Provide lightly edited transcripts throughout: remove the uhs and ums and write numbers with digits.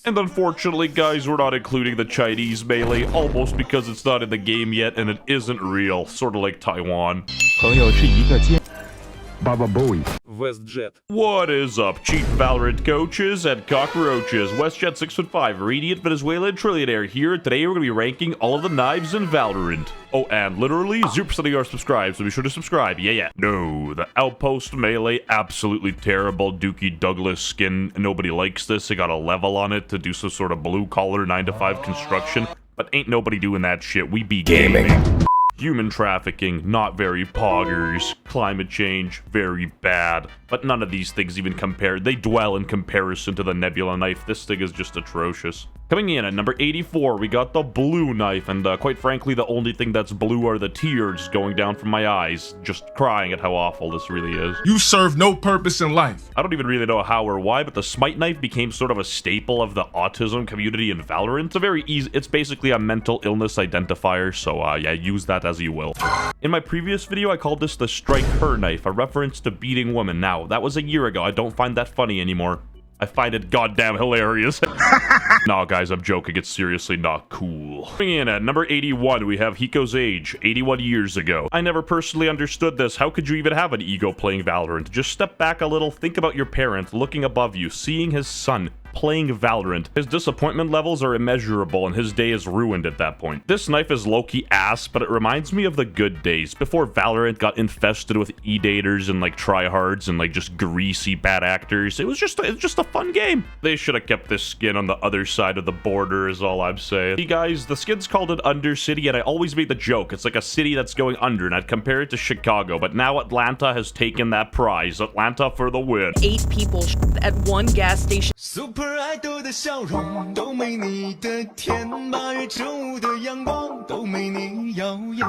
And unfortunately, guys, we're not including the Chinese melee, almost because it's not in the game yet and it isn't real, sort of like Taiwan. Baba Bowie. WestJett. What is up, cheap Valorant coaches and cockroaches? WestJett 6'5", radiant Venezuelan trillionaire here. Today we're going to be ranking all of the knives in Valorant. Oh, and literally 0% of you are subscribed, so be sure to subscribe. Yeah. No, the Outpost melee, absolutely terrible. Dookie Douglas skin, nobody likes this. They got a level on it to do some sort of blue-collar 9-to-5 construction, but ain't nobody doing that shit. We be gaming. Human trafficking, not very poggers. Climate change, very bad. But none of these things even compare. They dwell in comparison to the Nebula knife. This thing is just atrocious. Coming in at number 84, we got the blue knife. And quite frankly, the only thing that's blue are the tears going down from my eyes. Just crying at how awful this really is. You serve no purpose in life. I don't even really know how or why, but the Smite knife became sort of a staple of the autism community in Valorant. It's a very easy, it's basically a mental illness identifier. So yeah, use that as you will. In my previous video, I called this the Strike Her knife, a reference to beating women. Now, that was a year ago. I don't find that funny anymore. I find it goddamn hilarious. Nah, guys, I'm joking. It's seriously not cool. Coming in at number 81, we have Hiko's age, 81 years ago. I never personally understood this. How could you even have an ego playing Valorant? Just step back a little, think about your parent looking above you, seeing his son playing Valorant. His disappointment levels are immeasurable and his day is ruined at that point. This knife is low-key ass, but it reminds me of the good days before Valorant got infested with e-daters and like tryhards and like just greasy bad actors. It was just a fun game. They should have kept this skin on the other side of the border is all I'm saying. See guys, the skin's called an Undercity and I always made the joke. It's like a city that's going under and I'd compare it to Chicago, but now Atlanta has taken that prize. Atlanta for the win. 8 people at one gas station. Super Idol 的笑容都没你的甜，8月正午的阳光都没你耀眼。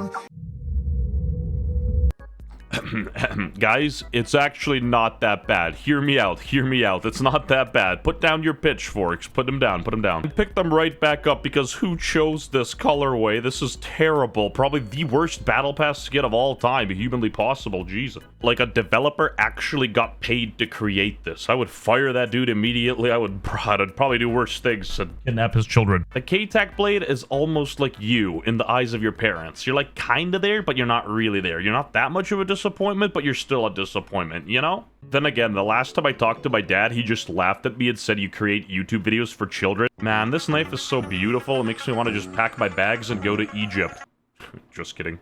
Guys, it's actually not that bad. Hear me out, hear me out. It's not that bad. Put down your pitchforks. Put them down, put them down. And pick them right back up because who chose this colorway? This is terrible. Probably the worst Battle Pass skin of all time. Humanly possible, Jesus. Like a developer actually got paid to create this. I would fire that dude immediately. I'd probably do worse things and kidnap his children. The K-Tac blade is almost like you in the eyes of your parents. You're like kinda there, but you're not really there. You're not that much of a disappointment, but you're still a disappointment, you know? Then again, the last time I talked to my dad, he just laughed at me and said you create YouTube videos for children. Man, this knife is so beautiful, it makes me want to just pack my bags and go to Egypt. Just kidding.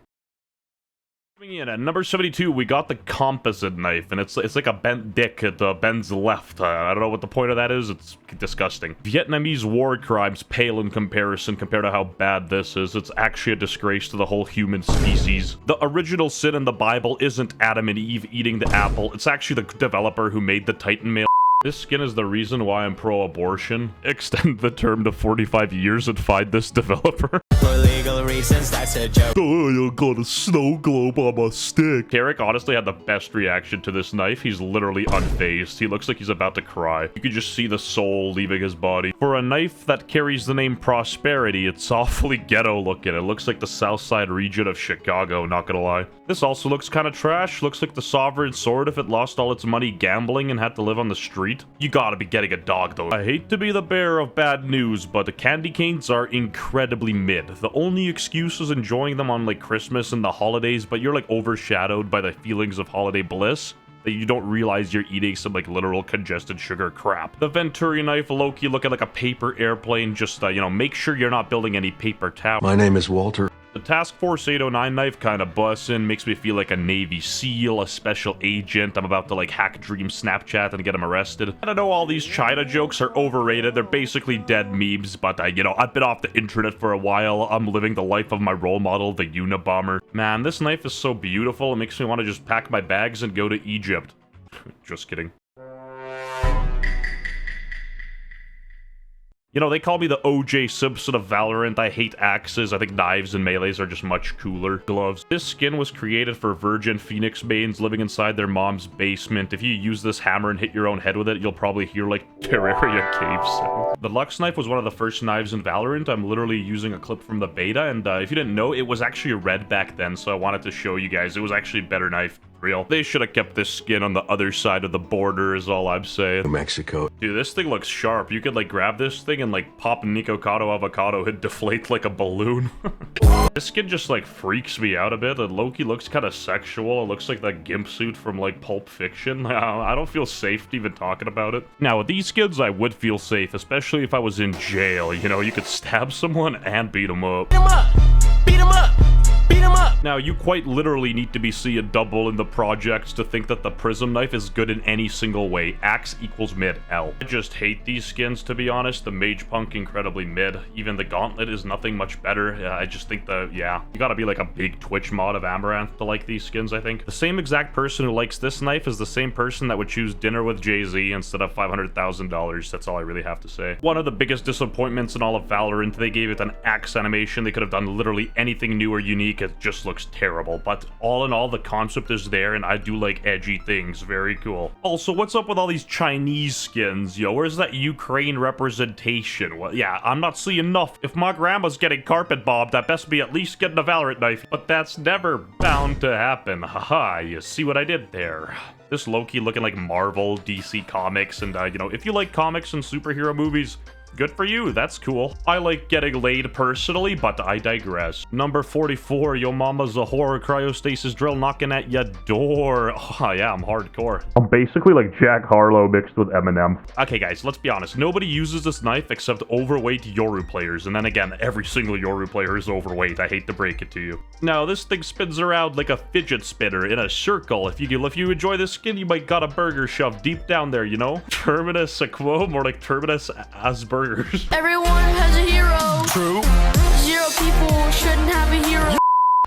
Coming in at number 72, we got the composite knife, and it's like a bent dick at the bends left. I don't know what the point of that is. It's disgusting. Vietnamese war crimes pale in comparison compared to how bad this is. It's actually a disgrace to the whole human species. The original sin in the Bible isn't Adam and Eve eating the apple. It's actually the developer who made the Titan mail. This skin is the reason why I'm pro-abortion. Extend the term to 45 years and find this developer. For legal reasons, that's a joke. Oh, I got a snow globe on my stick. Carrick honestly had the best reaction to this knife. He's literally unfazed. He looks like he's about to cry. You could just see the soul leaving his body. For a knife that carries the name Prosperity, it's awfully ghetto looking. It looks like the south side region of Chicago, not gonna lie. This also looks kind of trash. Looks like the Sovereign Sword if it lost all its money gambling and had to live on the street. You gotta be getting a dog though. I hate to be the bearer of bad news, but the candy canes are incredibly mid. The only excuse is enjoying them on like Christmas and the holidays, but you're like overshadowed by the feelings of holiday bliss that you don't realize you're eating some like literal congested sugar crap. The Venturi knife low-key looking like a paper airplane. Just you know, make sure you're not building any paper towers. My name is Walter. The Task Force 809 knife kind of bussin', makes me feel like a Navy SEAL, a special agent. I'm about to like hack Dream Snapchat and get him arrested. And I know all these China jokes are overrated. They're basically dead memes, but you know, I've been off the internet for a while. I'm living the life of my role model, the Unabomber. Man, this knife is so beautiful. It makes me want to just pack my bags and go to Egypt. Just kidding. You know, they call me the OJ Simpson of Valorant. I hate axes. I think knives and melees are just much cooler. Gloves. This skin was created for virgin Phoenix mains living inside their mom's basement. If you use this hammer and hit your own head with it, you'll probably hear like Terraria cave sounds. The Lux knife was one of the first knives in Valorant. I'm literally using a clip from the beta, and if you didn't know, it was actually red back then, so I wanted to show you guys. It was actually a better knife. Real. They should have kept this skin on the other side of the border is all I'm saying. Mexico. Dude, this thing looks sharp. You could like grab this thing and like pop Nikocado Avocado and deflate like a balloon. This skin just like freaks me out a bit. And Loki looks kind of sexual. It looks like that gimp suit from like Pulp Fiction. I don't feel safe even talking about it. Now with these skins, I would feel safe, especially if I was in jail. You know, you could stab someone and beat them up. Beat 'em up! Beat 'em up! Beat 'em up! Now, you quite literally need to be seeing double in the projects to think that the prism knife is good in any single way. Axe equals mid L. I just hate these skins, to be honest. The Mage Punk, incredibly mid. Even the Gauntlet is nothing much better. I just think you gotta be like a big Twitch mod of Amaranth to like these skins, I think. The same exact person who likes this knife is the same person that would choose Dinner with Jay-Z instead of $500,000. That's all I really have to say. One of the biggest disappointments in all of Valorant, they gave it an axe animation. They could have done literally anything new or unique. It just looks terrible, but all in all, the concept is there, and I do like edgy things. Very cool. Also, what's up with all these Chinese skins, yo? Where's that Ukraine representation? Well, yeah, I'm not seeing enough. If my grandma's getting carpet bombed, I best be at least getting a Valorant knife, but that's never bound to happen. Haha, you see what I did there? This Loki looking like Marvel, DC Comics, and you know, if you like comics and superhero movies, good for you, that's cool. I like getting laid personally, but I digress. Number 44, yo mama's a horror cryostasis drill knocking at your door. Oh yeah, I'm hardcore. I'm basically like Jack Harlow mixed with Eminem. Okay guys, let's be honest. Nobody uses this knife except overweight Yoru players. And then again, every single Yoru player is overweight. I hate to break it to you. Now, this thing spins around like a fidget spinner in a circle. If you enjoy this skin, you might got a burger shoved deep down there, you know? Terminus Aquo, more like Terminus Asperger's. Everyone has a hero. True. 0 people shouldn't have a hero.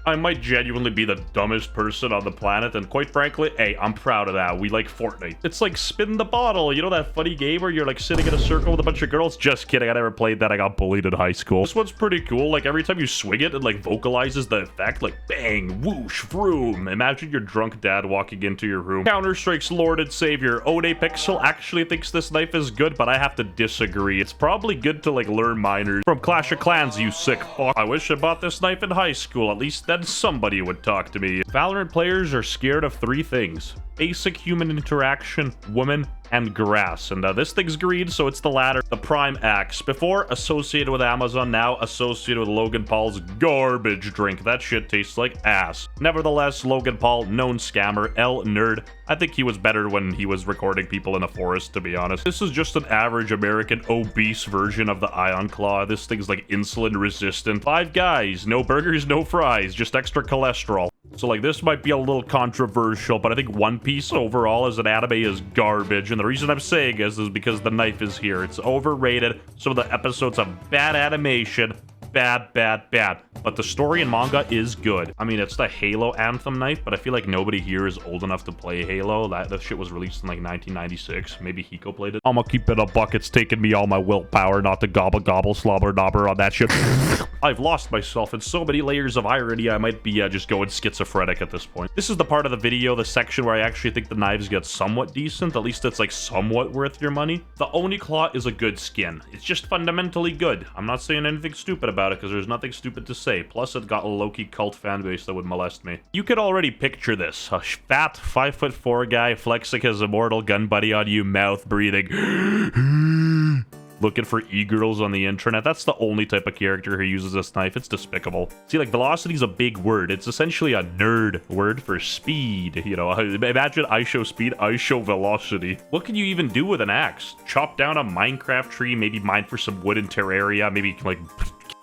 I might genuinely be the dumbest person on the planet, and quite frankly, hey, I'm proud of that. We like Fortnite. It's like spin the bottle. You know that funny game where you're like sitting in a circle with a bunch of girls? Just kidding, I never played that. I got bullied in high school. This one's pretty cool. Like every time you swing it, it like vocalizes the effect, like bang, whoosh, vroom. Imagine your drunk dad walking into your room. Counter-Strike's Lord and Savior, Ode Pixel actually thinks this knife is good, but I have to disagree. It's probably good to like learn minors from Clash of Clans, you sick fuck. I wish I bought this knife in high school. At least then somebody would talk to me. Valorant players are scared of 3 things: basic human interaction, women, and grass. And this thing's green, so it's the latter. The Prime Axe. Before associated with Amazon, now associated with Logan Paul's garbage drink. That shit tastes like ass. Nevertheless, Logan Paul, known scammer, L nerd. I think he was better when he was recording people in a forest, to be honest. This is just an average American obese version of the Ion Claw. This thing's like insulin resistant. 5 guys, no burgers, no fries, just extra cholesterol. So like this might be a little controversial, but I think One Piece overall as an anime is garbage. And the reason I'm saying is because the knife is here. It's overrated. Some of the episodes have bad animation. Bad. But the story in manga is good. I mean, it's the Halo Anthem knife, but I feel like nobody here is old enough to play Halo. That shit was released in like 1996. Maybe Hiko played it. I'ma keep it a buck. It's taken me all my willpower not to gobble slobber knobber on that shit. I've lost myself in so many layers of irony, I might be just going schizophrenic at this point. This is the part of the video, the section where I actually think the knives get somewhat decent. At least it's like somewhat worth your money. The Oni Claw is a good skin. It's just fundamentally good. I'm not saying anything stupid about it because there's nothing stupid to say. Plus, it got a low-key cult fan base that would molest me. You could already picture this. A fat 5'4" guy flexing his immortal gun buddy on you, mouth breathing. Looking for e-girls on the internet. That's the only type of character who uses this knife. It's despicable. See, like, velocity is a big word. It's essentially a nerd word for speed. You know, imagine I show speed, I show velocity. What can you even do with an axe? Chop down a Minecraft tree, maybe mine for some wood in Terraria, maybe, like,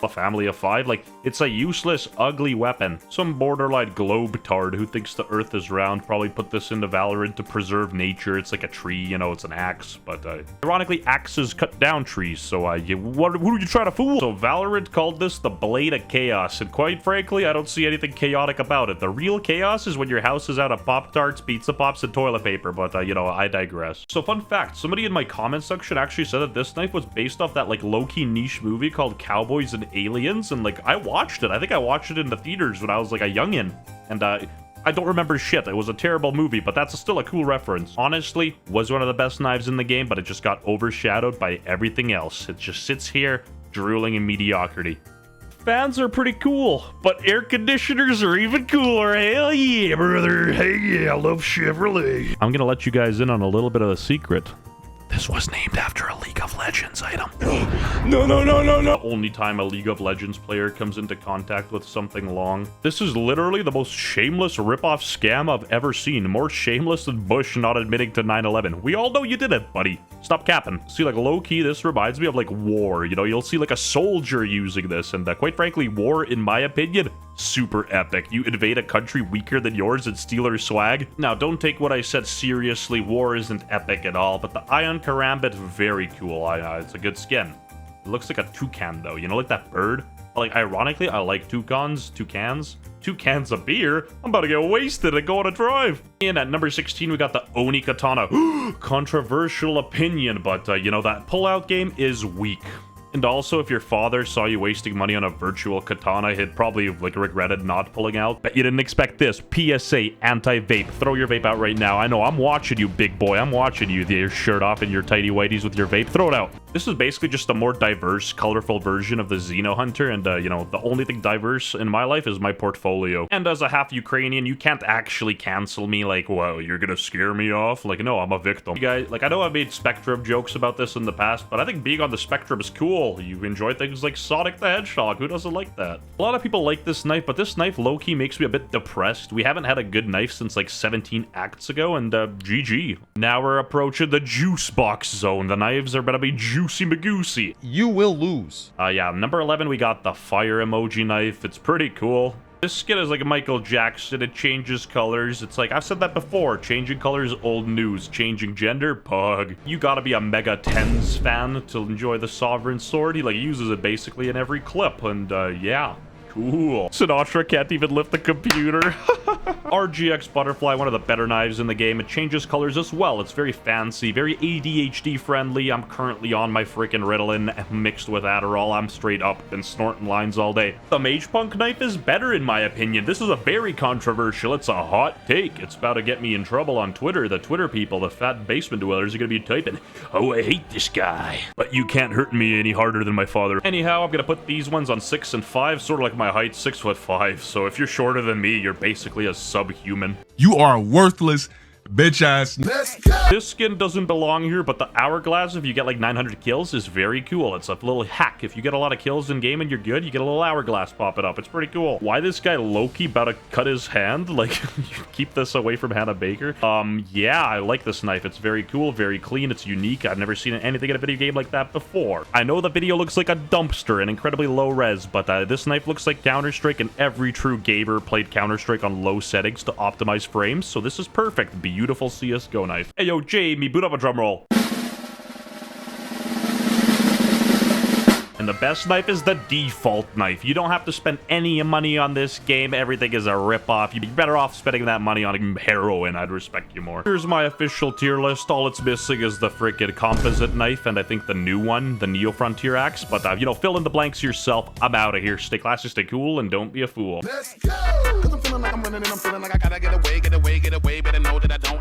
a family of 5. Like, it's a useless, ugly weapon. Some borderline globe-tard who thinks the earth is round probably put this into Valorant to preserve nature. It's like a tree, you know, it's an axe. But, ironically, axes cut down trees, so, who are you trying to fool? So, Valorant called this the Blade of Chaos, and quite frankly, I don't see anything chaotic about it. The real chaos is when your house is out of Pop-Tarts, Pizza Pops, and toilet paper, but, you know, I digress. So, fun fact, somebody in my comment section actually said that this knife was based off that, like, low-key niche movie called Cowboys and Aliens, and like I watched it. I think I watched it in the theaters when I was like a youngin', and I don't remember shit. It was a terrible movie, but that's still a cool reference. Honestly, was one of the best knives in the game, but it just got overshadowed by everything else. It just sits here drooling in mediocrity. Fans are pretty cool, but air conditioners are even cooler. Hell yeah, brother. Hey, yeah, I love Chevrolet. I'm gonna let you guys in on a little bit of a secret. This was named after a League of Legends item. No. The only time a League of Legends player comes into contact with something long. This is literally the most shameless ripoff scam I've ever seen. More shameless than Bush not admitting to 9/11. We all know you did it, buddy. Stop capping. See, like, low-key, this reminds me of, like, war. You know, you'll see, like, a soldier using this. And, quite frankly, war, in my opinion, super epic. You invade a country weaker than yours and steal her swag. Now, don't take what I said seriously. War isn't epic at all, but the Ion Karambit, very cool. It's a good skin. It looks like a toucan, though. You know, like that bird? Like, ironically, I like toucans. 2 cans of beer? I'm about to get wasted and go on a drive. And at number 16, we got the Oni Katana. Controversial opinion, but, you know, that pullout game is weak. And also, if your father saw you wasting money on a virtual katana, he'd probably, like, regretted not pulling out. Bet you didn't expect this. PSA, anti-vape. Throw your vape out right now. I know, I'm watching you, big boy. I'm watching you, your shirt off and your tighty whities with your vape. Throw it out. This is basically just a more diverse, colorful version of the Xeno Hunter, and, you know, the only thing diverse in my life is my portfolio. And as a half Ukrainian, you can't actually cancel me, like, whoa, you're gonna scare me off? Like, no, I'm a victim. You guys, like, I know I've made Spectrum jokes about this in the past, but I think being on the Spectrum is cool. You enjoy things like Sonic the Hedgehog. Who doesn't like that? A lot of people like this knife, but this knife low-key makes me a bit depressed. We haven't had a good knife since, like, 17 acts ago, and, GG. Now we're approaching the juice box zone. The knives are gonna be juicy magoosey. You will lose. Yeah, number 11, we got the fire emoji knife. It's pretty cool. This skin is like Michael Jackson. It changes colors. It's like, I've said that before. Changing colors, old news. Changing gender, pug. You gotta be a Mega Tens fan to enjoy the Sovereign Sword. He, like, uses it basically in every clip. And, yeah. Cool. Sinatra can't even lift the computer. RGX Butterfly, one of the better knives in the game. It changes colors as well. It's very fancy, very ADHD friendly. I'm currently on my freaking Ritalin mixed with Adderall. I'm straight up and snorting lines all day. The Mage Punk knife is better in my opinion. This is a very controversial. It's a hot take. It's about to get me in trouble on Twitter. The Twitter people, the fat basement dwellers, are gonna be typing, "Oh, I hate this guy. But you can't hurt me any harder than my father." Anyhow, I'm gonna put these ones on 6 and 5, sort of like my height, 6'5", so if you're shorter than me, you're basically a subhuman. You are worthless, bitch ass. This skin doesn't belong here, but the hourglass, if you get like 900 kills, is very cool. It's a little hack. If you get a lot of kills in game and you're good, you get a little hourglass popping up. It's pretty cool. Why this guy Loki about to cut his hand? Like, keep this away from Hannah Baker. Yeah, I like this knife. It's very cool, very clean. It's unique. I've never seen anything in a video game like that before. I know the video looks like a dumpster and incredibly low res, but this knife looks like Counter-Strike, and every true gamer played Counter-Strike on low settings to optimize frames, so this is perfect. Beautiful CSGO knife. Hey, yo, Jamie, boot up a drum roll. And the best knife is the default knife. You don't have to spend any money on this game. Everything is a ripoff. You'd be better off spending that money on heroin. I'd respect you more. Here's my official tier list. All it's missing is the freaking composite knife, and I think the new one, the Neo Frontier Axe. But, you know, fill in the blanks yourself. I'm out of here. Stay classy, stay cool, and don't be a fool. Let's go! 'Cause I'm feeling like I'm running and I'm feeling like I gotta get away, but I know that I don't.